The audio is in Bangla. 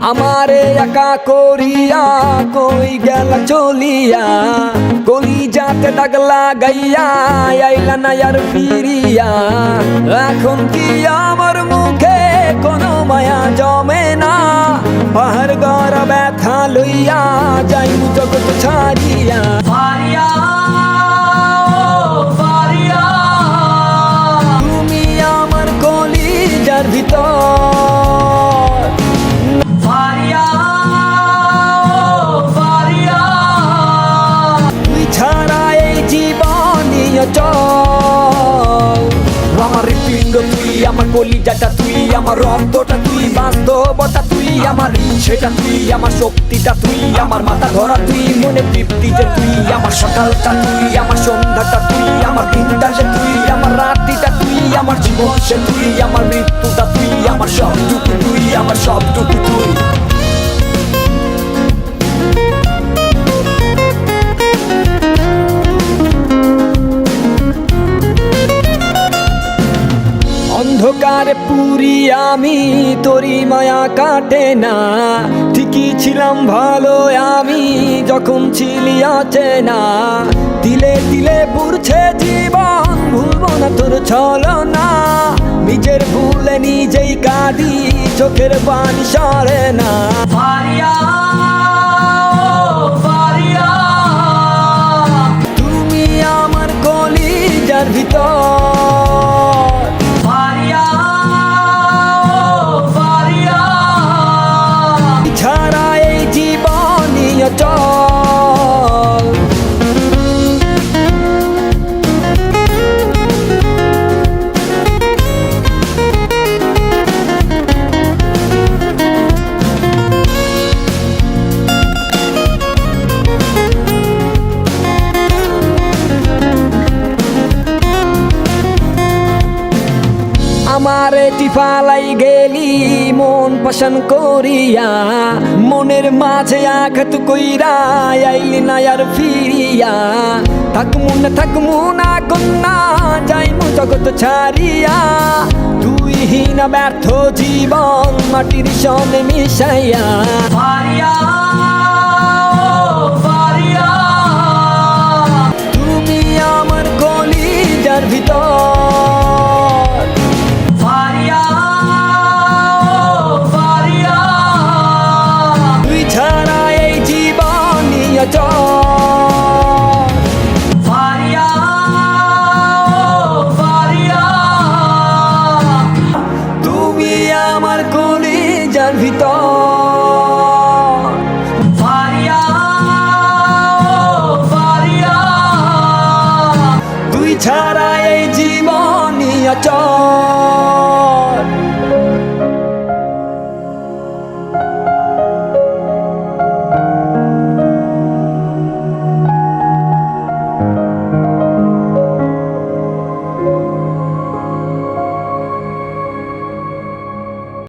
আমারে একা করিয়া কই গেল চলিয়া গলি যাতে দাগ লাগাইয়া আইলা না আর ফিরিয়া এখন কি আমার মুখে কোনো মায়া জমে না পাহাড় গড় ব্যথা লইয়া যাই জগৎ ছাড়িয়া ফারিয়া ফারিয়া তুমি আমার কলিজার ভিতর আমার হৃৎপিণ্ড তুই, আমার কলিজাটা তুই, আমার রক্তটা তুই, বাস্তবতা তুই, আমার ইচ্ছেটা তুই, আমার শক্তিটা তুই, আমার মাথা ধরা তুই, মনে তৃপ্তি যে তুই, আমার সকালটা তুই, আমার সন্ধ্যাটা তুই, আমার দিনটা যে তুই, আমার রাত্রিটা তুই, আমার জীবন সে তুই, আমার মৃত্যুটা তুই, আমার সবটুকু তুই, আমার সবটুকু তুই। অন্ধকারে পুরি আমি তোরি মায়া কাটে না ঠিকই ছিলাম ভালো আমি যখন ছিলি অচেনা দিলে দিলে পুরছে জীবন ভুলবো না তোর ছলনা নিজের ভুলে নিজেই কাঁদি চোখের পানি সরে না ফারিয়া ফারিয়া তুমি আমার কলিজার ভিতর আমারে টিফালাই গেলি মন পছন করিয়া মনের মাঝে আঘাত কইরা আইলি না আর ফিরিয়া থাকমু না কন্যা যাইমু জগৎ ছাড়িয়া তুই হীন ব্যর্থ জীবন মাটির সনে মিশাইয়া ফারিয়া ফারিয়া তুমি আমার কলিজার ভিতর ফারিয়া ফারিয়া তুমি আমার কলিজার ভিতর ফারিয়া ফারিয়া তুই ছাড়া এই জীবনই অচল।